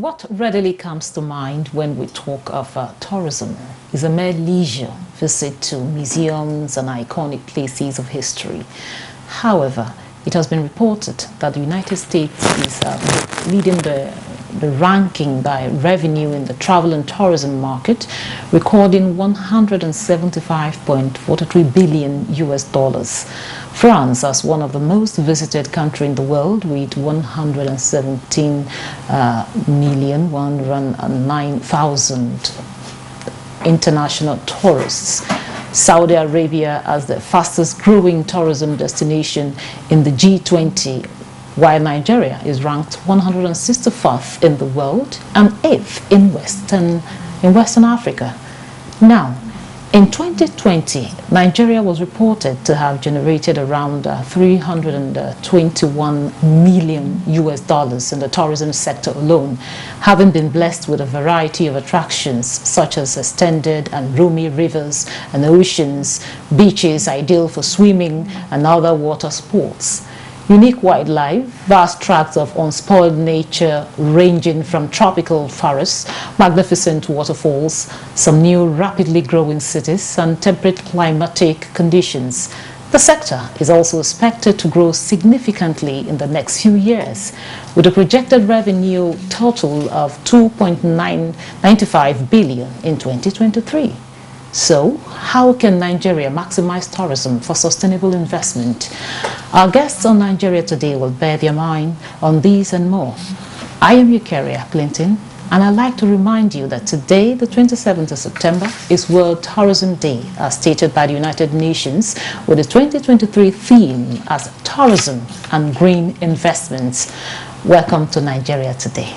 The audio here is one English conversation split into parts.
what readily comes to mind when we talk of tourism is a mere leisure visit to museums and iconic places of history. However, it has been reported that the United States is leading the ranking by revenue in the travel and tourism market, recording 175.43 billion US dollars. France, as one of the most visited country in the world, with 117,109,000 international tourists. Saudi Arabia as the fastest growing tourism destination in the G20, while Nigeria is ranked 164th in the world and 8th in Western Africa. Now, in 2020, Nigeria was reported to have generated around 321 million US dollars in the tourism sector alone, having been blessed with a variety of attractions such as extended and roomy rivers and oceans, beaches ideal for swimming and other water sports, unique wildlife, vast tracts of unspoiled nature ranging from tropical forests, magnificent waterfalls, some new rapidly growing cities, and temperate climatic conditions. The sector is also expected to grow significantly in the next few years, with a projected revenue total of 2.995 billion in 2023. So, how can Nigeria maximize tourism for sustainable investment? Our guests on Nigeria Today will bear their mind on these and more. I am Eucharia Clinton, and I'd like to remind you that today, the 27th of September, is World Tourism Day, as stated by the United Nations, with the 2023 theme as Tourism and Green Investments. Welcome to Nigeria Today.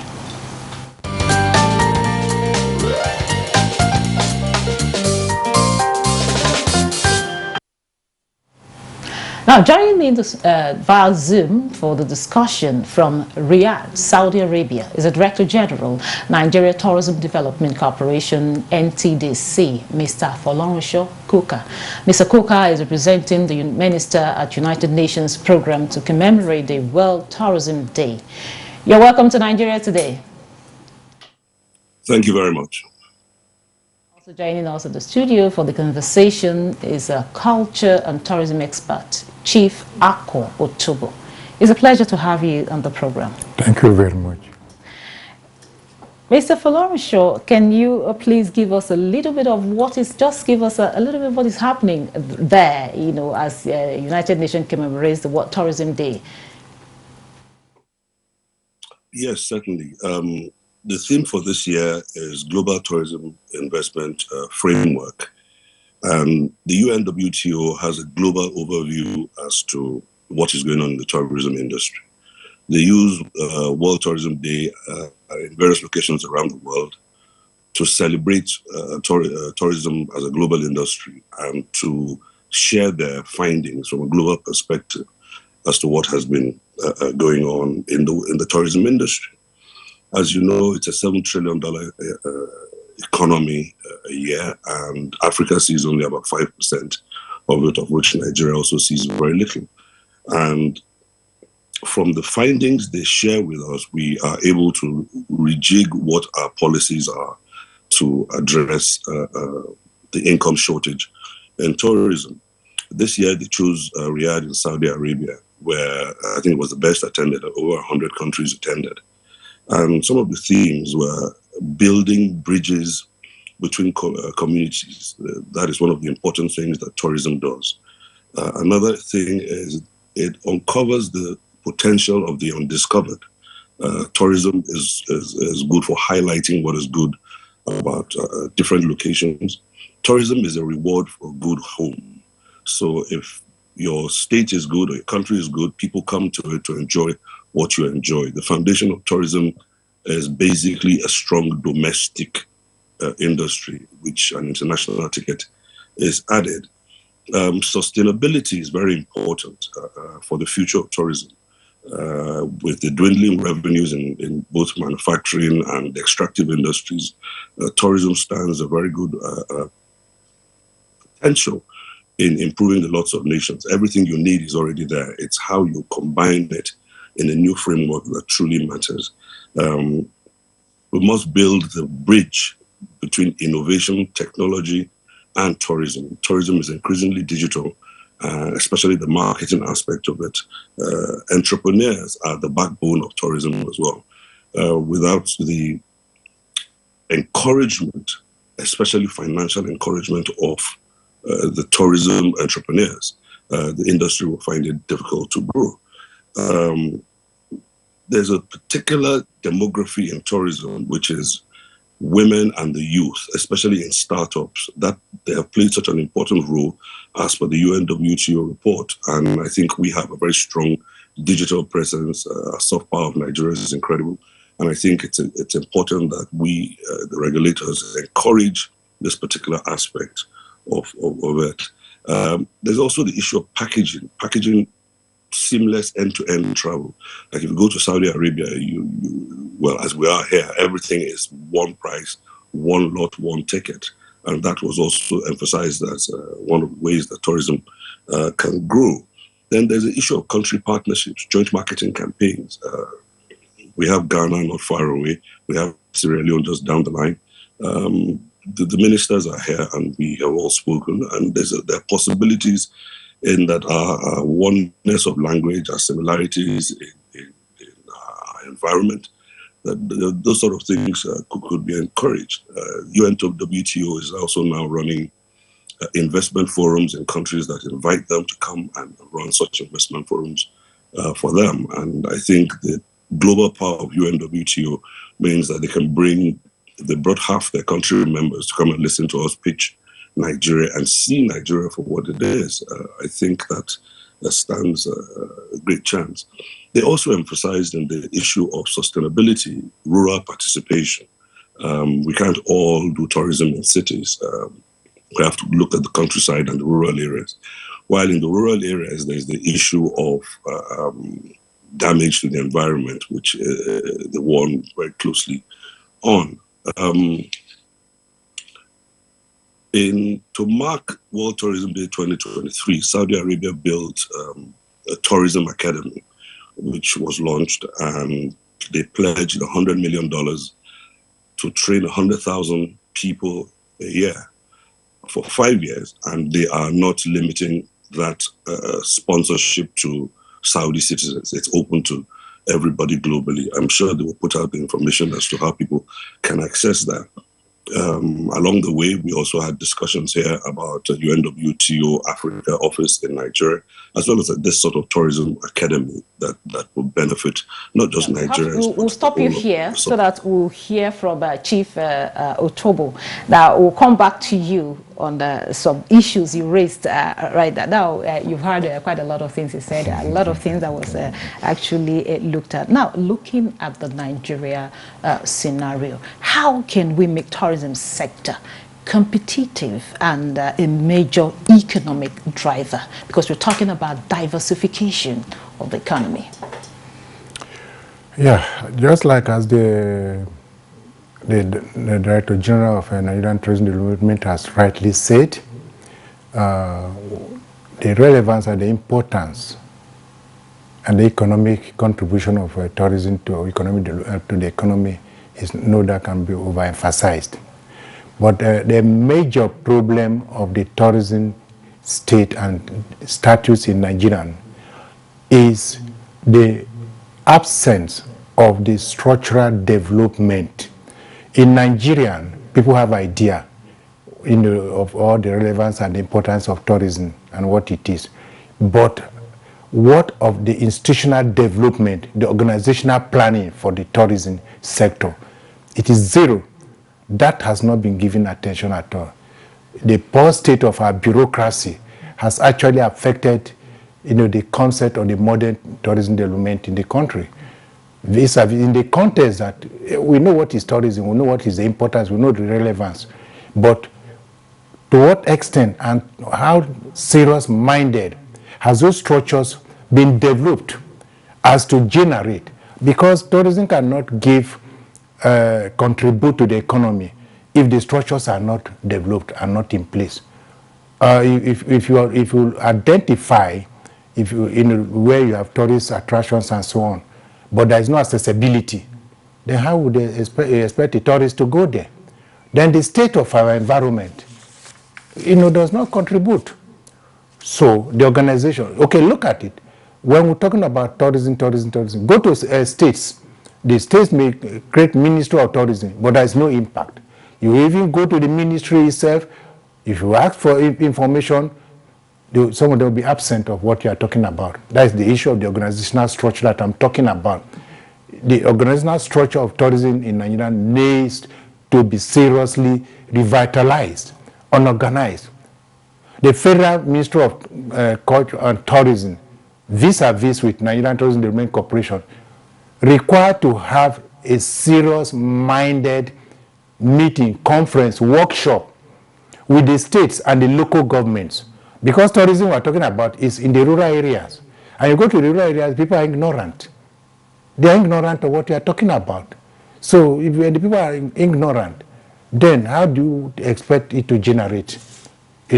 Now, joining me via Zoom for the discussion from Riyadh, Saudi Arabia, is the Director General, Nigeria Tourism Development Corporation, NTDC, Mr. Folorunsho Kuka. Mr. Kuka is representing the Minister at United Nations Program to commemorate the World Tourism Day. You're welcome to Nigeria Today. Thank you very much. Also joining us in the studio for the conversation is a culture and tourism expert, Chief Akko Otobo. It's a pleasure to have you on the program. Thank you very much. Mr. Folorunsho, can you please give us a little bit of what is, just give us a little bit of what is happening there, you know, as United Nations commemorates the World Tourism Day? Yes, certainly. The theme for this year is Global Tourism Investment Framework. The UNWTO has a global overview as to what is going on in the tourism industry. They use World Tourism Day in various locations around the world to celebrate tourism as a global industry and to share their findings from a global perspective as to what has been going on in the tourism industry. As you know, it's a $7 trillion economy a year, and Africa sees only about 5% of it, of which Nigeria also sees very little. And from the findings they share with us, we are able to rejig what our policies are to address the income shortage in tourism. This year, they chose Riyadh in Saudi Arabia, where I think it was the best attended. Over 100 countries attended. And some of the themes were building bridges between communities. That is one of the important things that tourism does. Another thing is it uncovers the potential of the undiscovered. Tourism is good for highlighting what is good about different locations. Tourism is a reward for a good home. So if your state is good or your country is good, people come to it to enjoy what you enjoy. The foundation of tourism is basically a strong domestic industry, which an international ticket is added. Sustainability is very important for the future of tourism. With the dwindling revenues in both manufacturing and extractive industries, tourism stands a very good potential in improving the lots of nations. Everything you need is already there. It's how you combine it in a new framework that truly matters. we must build the bridge between innovation, technology, and tourism. Tourism is increasingly digital, especially the marketing aspect of it. Entrepreneurs are the backbone of tourism as well. Without the encouragement, especially financial encouragement of the tourism entrepreneurs, the industry will find it difficult to grow. There's a particular demography in tourism, which is women and the youth, especially in startups, that they have played such an important role as per the UNWTO report. And I think we have a very strong digital presence. Soft power of Nigeria is incredible. And I think it's important that we, the regulators, encourage this particular aspect of it. There's also the issue of packaging seamless end-to-end travel. Like if you go to Saudi Arabia, well, as we are here, everything is one price, one lot, one ticket. And that was also emphasized as one of the ways that tourism can grow. Then there's the issue of country partnerships, joint marketing campaigns. We have Ghana not far away. We have Sierra Leone just down the line. The ministers are here and we have all spoken, and there are possibilities in that our oneness of language, our similarities in our environment, that those sort of things could be encouraged. UNWTO is also now running investment forums in countries that invite them to come and run such investment forums for them. And I think the global power of UNWTO means that they brought half their country members to come and listen to us pitch Nigeria and see Nigeria for what it is. I think that stands a great chance. They also emphasized in the issue of sustainability, rural participation. We can't all do tourism in cities. We have to look at the countryside and the rural areas. While in the rural areas, there's the issue of damage to the environment, which they warn very closely on. To mark World Tourism Day 2023, Saudi Arabia built a tourism academy, which was launched, and they pledged $100 million to train 100,000 people a year for 5 years, and they are not limiting that sponsorship to Saudi citizens. It's open to everybody globally. I'm sure they will put out the information as to how people can access that. Along the way, we also had discussions here about UNWTO Africa office in Nigeria, as well as this sort of tourism academy that will benefit not just Nigerians. We'll stop you here so that we'll hear from Chief Otobo. Now we'll come back to you on some issues you raised right now. You've heard quite a lot of things you said, a lot of things that was actually looked at. Now, looking at the Nigeria scenario, how can we make tourism sector competitive and a major economic driver? Because we're talking about diversification of the economy. Yeah, just like as the Director General of Nigerian Tourism Development has rightly said, the relevance and the importance and the economic contribution of tourism to the economy is no doubt can be overemphasized. But the major problem of the tourism state and status in Nigeria is the absence of the structural development. In Nigeria, people have idea of all the relevance and the importance of tourism and what it is. But what of the institutional development, the organizational planning for the tourism sector? It is zero. That has not been given attention at all. The poor state of our bureaucracy has actually affected the concept of the modern tourism development in the country. In the context that we know what is tourism, we know what is the importance, we know the relevance, but to what extent and how serious-minded has those structures been developed as to generate? Because tourism cannot contribute to the economy if the structures are not developed and not in place. If you identify where you have tourist attractions and so on, but there is no accessibility, then how would they expect the tourists to go there? Then the state of our environment, does not contribute. So the organization, okay, look at it. When we're talking about tourism, go to states. The states may create Ministry of Tourism, but there's no impact. You even go to the ministry itself, if you ask for information, some of them will be absent of what you are talking about. That's the issue of the organizational structure that I'm talking about. The organizational structure of tourism in Nigeria needs to be seriously revitalized, unorganized. The Federal Ministry of Culture and Tourism, vis-a-vis with Nigerian Tourism Development Corporation, required to have a serious-minded meeting, conference, workshop with the states and the local governments. Because tourism we're talking about is in the rural areas. And you go to the rural areas, people are ignorant. They are ignorant of what you are talking about. So if the people are ignorant, then how do you expect it to generate, the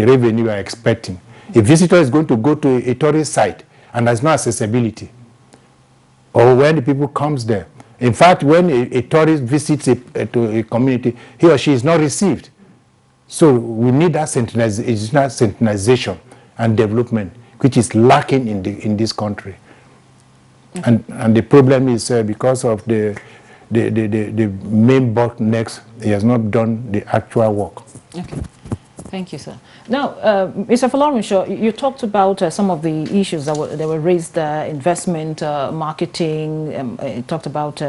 revenue you are expecting? A visitor is going to go to a tourist site and there's no accessibility. Or when the people comes there. In fact, when a tourist visits to a community, he or she is not received. So we need that synchronization and development, which is lacking in this country. Okay. And the problem is because of the main bottlenecks, he has not done the actual work. Okay. Thank you, sir. Now, Mr. Folorunsho, you talked about some of the issues that were raised, investment, marketing, you talked about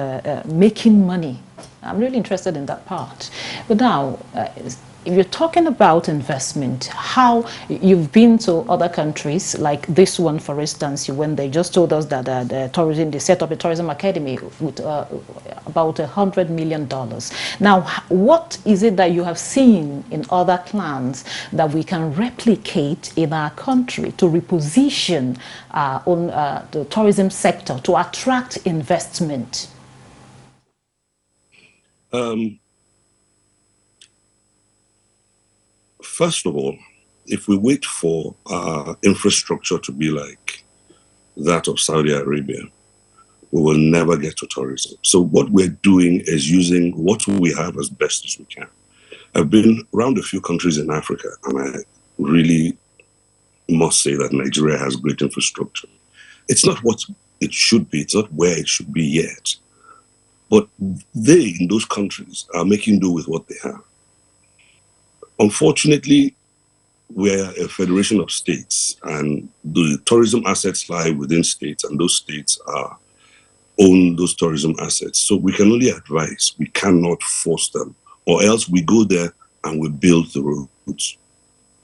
making money. I'm really interested in that part. But now, if you're talking about investment, how you've been to other countries, like this one, for instance, when they just told us that they set up a tourism academy with about $100 million. Now, what is it that you have seen in other clans that we can replicate in our country to reposition on the tourism sector to attract investment? First of all, if we wait for infrastructure to be like that of Saudi Arabia, we will never get to tourism. So what we're doing is using what we have as best as we can. I've been around a few countries in Africa, and I really must say that Nigeria has great infrastructure. It's not what it should be. It's not where it should be yet. But they, in those countries, are making do with what they have. Unfortunately, we're a federation of states, and the tourism assets lie within states, and those states own those tourism assets. So we can only advise. We cannot force them, or else we go there and we build the roads.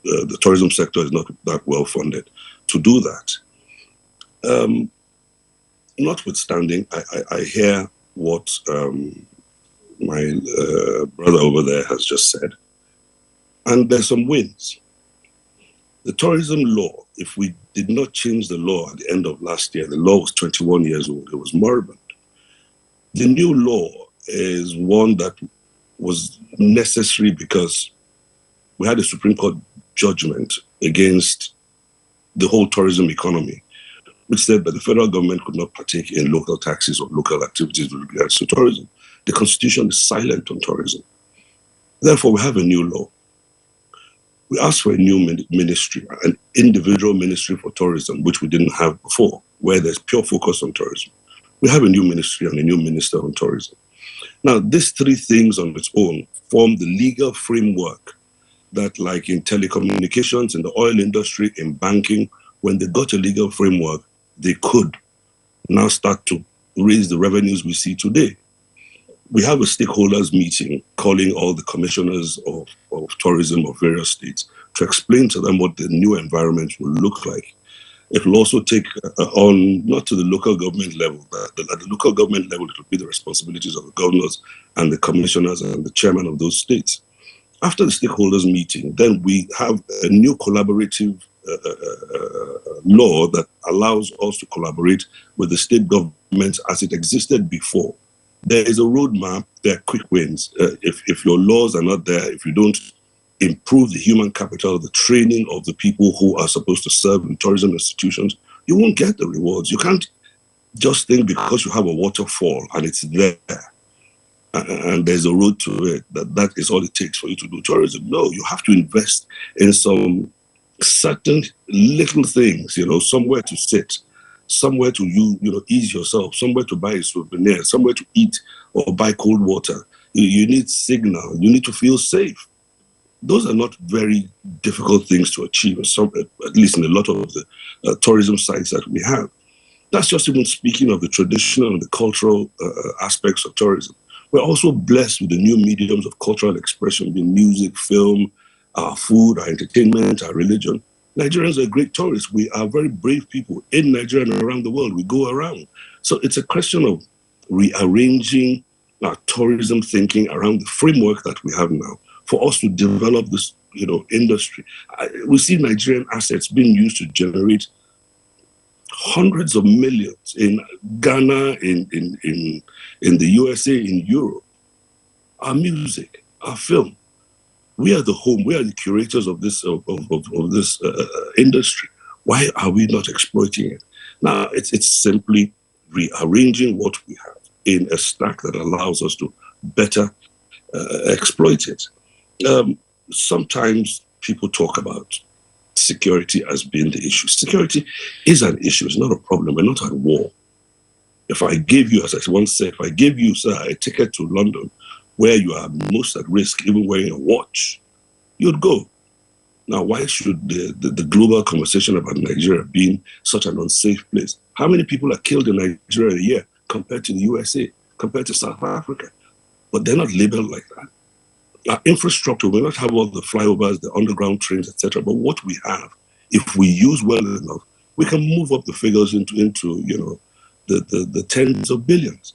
The tourism sector is not that well funded to do that. Notwithstanding, I hear what my brother over there has just said. And there's some wins. The tourism law, if we did not change the law at the end of last year, the law was 21 years old, it was moribund. The new law is one that was necessary because we had a Supreme Court judgment against the whole tourism economy, which said that the federal government could not partake in local taxes or local activities with regards to tourism. The Constitution is silent on tourism. Therefore, we have a new law. We asked for a new ministry, an individual ministry for tourism, which we didn't have before, where there's pure focus on tourism. We have a new ministry and a new minister on tourism. Now, these three things on its own form the legal framework that, like in telecommunications, in the oil industry, in banking, when they got a legal framework, they could now start to raise the revenues we see today. We have a stakeholders meeting calling all the commissioners of tourism of various states to explain to them what the new environment will look like. It will also take on, not to the local government level, but at the local government level, it will be the responsibilities of the governors and the commissioners and the chairman of those states. After the stakeholders meeting, then we have a new collaborative law that allows us to collaborate with the state governments as it existed before. There is a roadmap, there are quick wins. If your laws are not there, if you don't improve the human capital, the training of the people who are supposed to serve in tourism institutions, you won't get the rewards. You can't just think because you have a waterfall and it's there and there's a road to it, that is all it takes for you to do tourism. No, you have to invest in some certain little things, somewhere to sit, somewhere to ease yourself, somewhere to buy a souvenir, somewhere to eat or buy cold water. You need signal. You need to feel safe. Those are not very difficult things to achieve, at least in a lot of the tourism sites that we have. That's just even speaking of the traditional and the cultural aspects of tourism. We're also blessed with the new mediums of cultural expression, being music, film, our food, our entertainment, our religion. Nigerians are great tourists. We are very brave people in Nigeria and around the world. We go around. So it's a question of rearranging our tourism thinking around the framework that we have now for us to develop this, industry. We see Nigerian assets being used to generate hundreds of millions in Ghana, in the USA, in Europe. Our music, our film. We are the home. We are the curators of this this industry. Why are we not exploiting it? Now, it's simply rearranging what we have in a stack that allows us to better exploit it. Sometimes people talk about security as being the issue. Security is an issue. It's not a problem. We're not at war. If I gave you, as I once said, if I gave you, sir, a ticket to London where you are most at risk, even wearing a watch, you'd go. Now, why should the global conversation about Nigeria being such an unsafe place? How many people are killed in Nigeria a year compared to the USA, compared to South Africa? But they're not labeled like that. Our infrastructure will not have all the flyovers, the underground trains, etc. But what we have, if we use well enough, we can move up the figures into the tens of billions.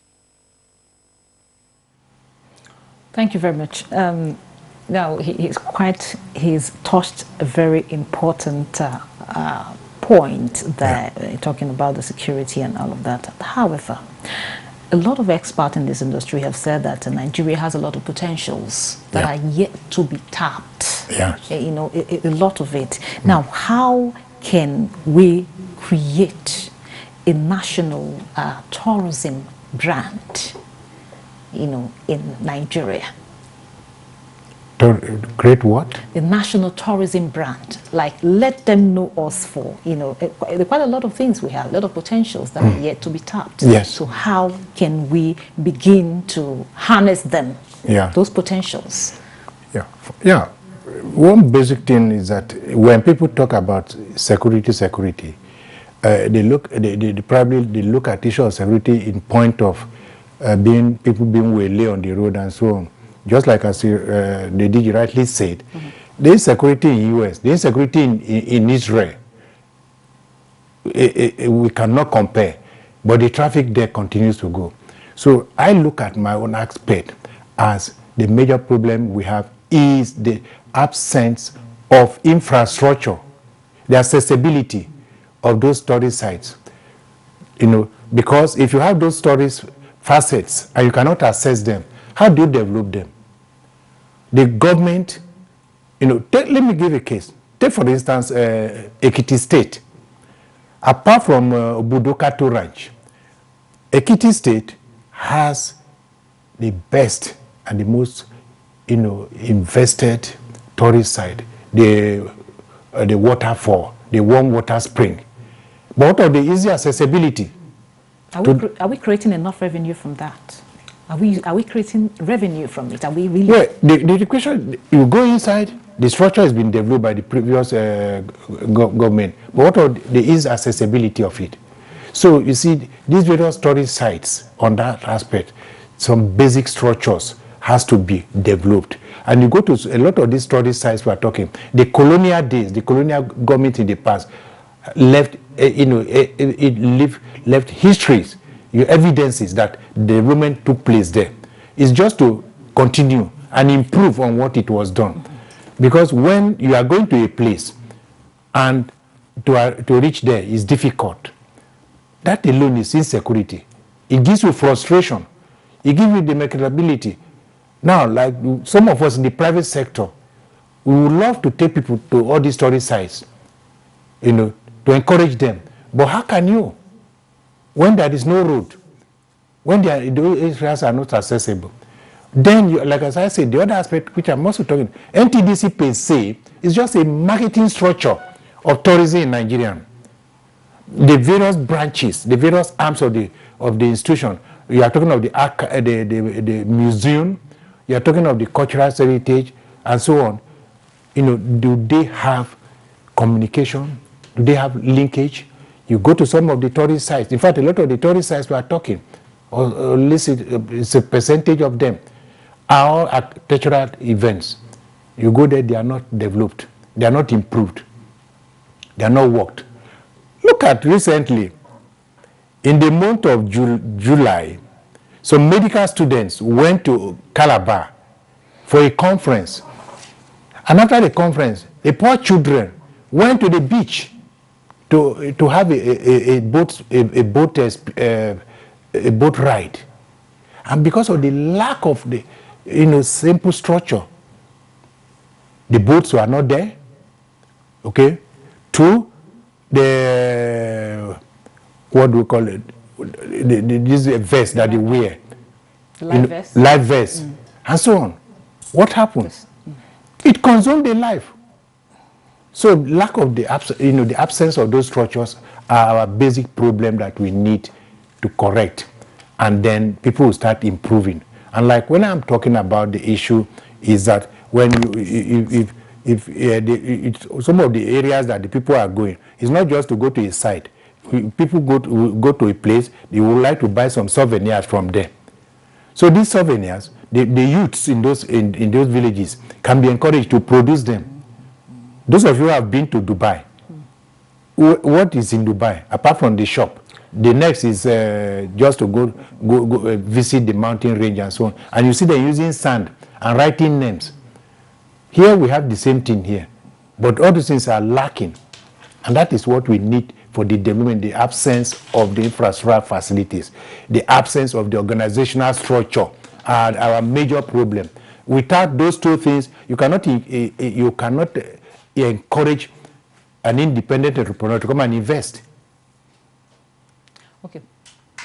Thank you very much. Now, he's touched a very important point there, talking about the security and all of that. However, a lot of experts in this industry have said that Nigeria has a lot of potentials that are yet to be tapped. Yeah. A lot of it. Now, how can we create a national tourism brand, in Nigeria? To create what? The national tourism brand. Like, let them know us for, quite a lot of things we have, a lot of potentials that are yet to be tapped. Yes. So how can we begin to harness them, those potentials? Yeah. One basic thing is that when people talk about security, they probably look at issue of security in point of people being waylaid on the road and so on. Just like as the DG rightly said, the insecurity in US, the insecurity in Israel, we cannot compare, but the traffic there continues to go. So I look at my own aspect as the major problem we have is the absence of infrastructure, the accessibility of those tourist sites. Because if you have those tourist facets and you cannot access them, how do you develop them? The government, let me give a case. Take, for instance, Ekiti State. Apart from Obudokato Ranch, Ekiti State has the best and the most, invested tourist site, the waterfall, the warm water spring. But what of the easy accessibility? Are we creating enough revenue from that? Are we creating revenue from it? Are we really? Yeah, the question, you go inside, the structure has been developed by the previous government. But what are the easy accessibility of it? So you see, these various tourist sites on that aspect, some basic structures has to be developed. And you go to a lot of these tourist sites we are talking, the colonial days, the colonial government in the past left, left histories, evidences that the development took place there. It's just to continue and improve on what it was done. Because when you are going to a place and to reach there is difficult, that alone is insecurity. It gives you frustration. It gives you the marketability. Now, like some of us in the private sector, we would love to take people to all these tourist sites, to encourage them. But how can you? when there is no road, when those areas are not accessible, then, like as I said, the other aspect, which I'm also talking, NTDC per se is just a marketing structure of tourism in Nigeria. The various branches, the various arms of the institution. You are talking of the museum, you are talking of the cultural heritage, and so on. Do they have communication? Do they have linkage? You go to some of the tourist sites. In fact, a lot of the tourist sites we are talking, or at least it's a percentage of them, are all architectural events. You go there, they are not developed, they are not improved, they are not worked. Look at recently, in the month of July, some medical students went to Calabar for a conference. And after the conference, the poor children went to the beach to have a boat ride. And because of the lack of the simple structure, the boats were not there. Okay? Two, what do we call it? This vest that they wear. Life vest. Life vest. And so on. What happened? It consumed their life. So lack of the absence of those structures are our basic problem that we need to correct, and then people will start improving. And like when I'm talking about the issue is that when some of the areas that the people are going, it's not just to go to a site. People go to a place, they would like to buy some souvenirs from there. So these souvenirs, the youths in those villages can be encouraged to produce them. Those of you who have been to Dubai, what is in Dubai apart from the shop? The next is just to go visit the mountain range and so on. And you see they're using sand and writing names. Here we have the same thing here, but all these things are lacking, and that is what we need for the development. The absence of the infrastructure facilities, the absence of the organizational structure are our major problem. Without those two things, you cannot encourage an independent entrepreneur to come and invest. Okay.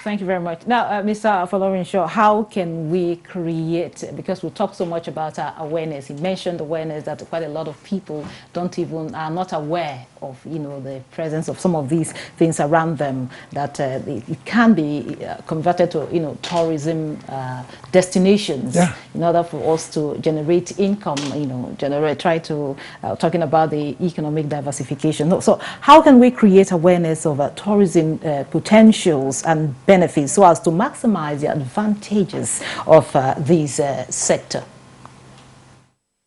Thank you very much. Now, Mr. Folorunsho, how can we create, because we talk so much about awareness. He mentioned awareness, that quite a lot of people are not aware of, the presence of some of these things around them, that it can be converted to, tourism destinations, yeah, in order for us to generate income, talking about the economic diversification. So how can we create awareness of tourism potentials and benefits so as to maximize the advantages of this sector?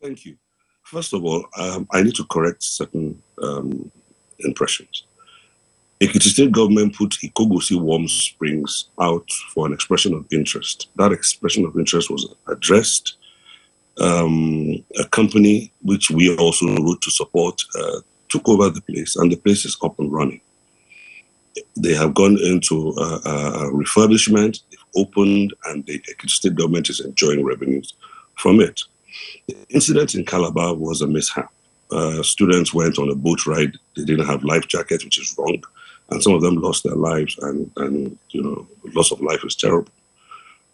Thank you. First of all, I need to correct certain impressions. Ekiti State government put Ikogosi Warm Springs out for an expression of interest. That expression of interest was addressed. A company which we also wrote to support took over the place, and the place is up and running. They have gone into a refurbishment, they've opened, and the Ekiti State government is enjoying revenues from it. The incident in Calabar was a mishap. Students went on a boat ride, they didn't have life jackets, which is wrong, and some of them lost their lives, and loss of life is terrible.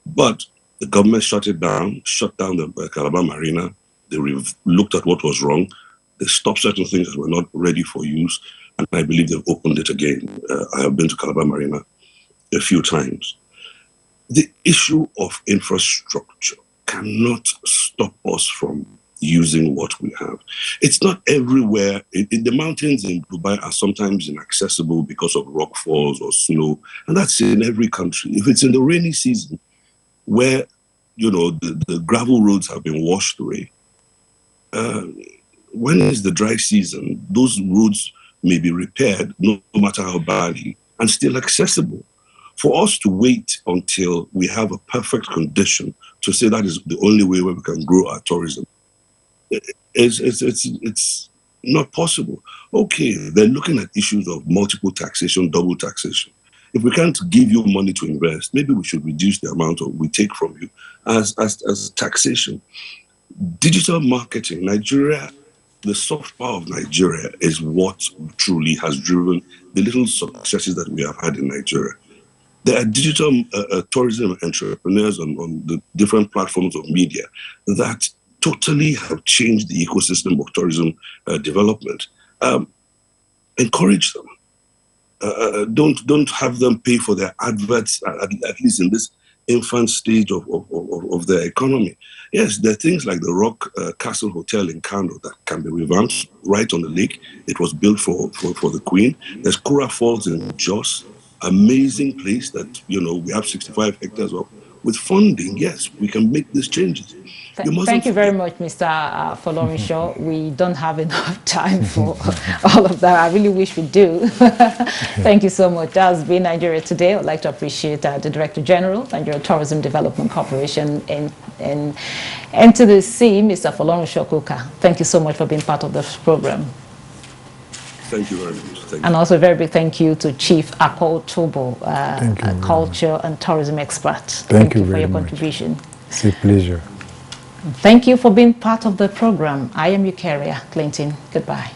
But the government shut down the Calabar Marina. They looked at what was wrong. They stopped certain things that were not ready for use, and I believe they've opened it again. I have been to Calabar Marina a few times. The issue of infrastructure cannot stop us from using what we have. It's not everywhere. The mountains in Dubai are sometimes inaccessible because of rock falls or snow, and that's in every country. If it's in the rainy season, where the gravel roads have been washed away, when is the dry season, those roads may be repaired, no matter how badly, and still accessible. For us to wait until we have a perfect condition to say that is the only way where we can grow our tourism, it's not possible. Okay, they're looking at issues of multiple taxation, double taxation. If we can't give you money to invest, maybe we should reduce the amount we take from you as taxation. Digital marketing, Nigeria, the soft power of Nigeria is what truly has driven the little successes that we have had in Nigeria. There are digital tourism entrepreneurs on the different platforms of media that totally have changed the ecosystem of tourism development. Encourage them. Don't have them pay for their adverts, at least in this infant stage of their economy. Yes, there are things like the Rock Castle Hotel in Kano that can be revamped right on the lake. It was built for the Queen. There's Kura Falls in Jos, amazing place that, you know, we have 65 hectares of. With funding, yes, we can make these changes. Thank you very much, Mr. Folorunsho. We don't have enough time for all of that. I really wish we do. Thank you so much. That's been Nigeria Today. I'd like to appreciate the Director General, Nigeria Tourism Development Corporation, and to the sea, Mr. Folorunsho Kuka. Thank you so much for being part of this program. Thank you very much. Thank and you. also a very big thank you to Chief Akol Tobo, a culture and tourism expert. Thank you for very your much. contribution. It's a pleasure. Thank you for being part of the program. I am Eukaria Clinton. Goodbye.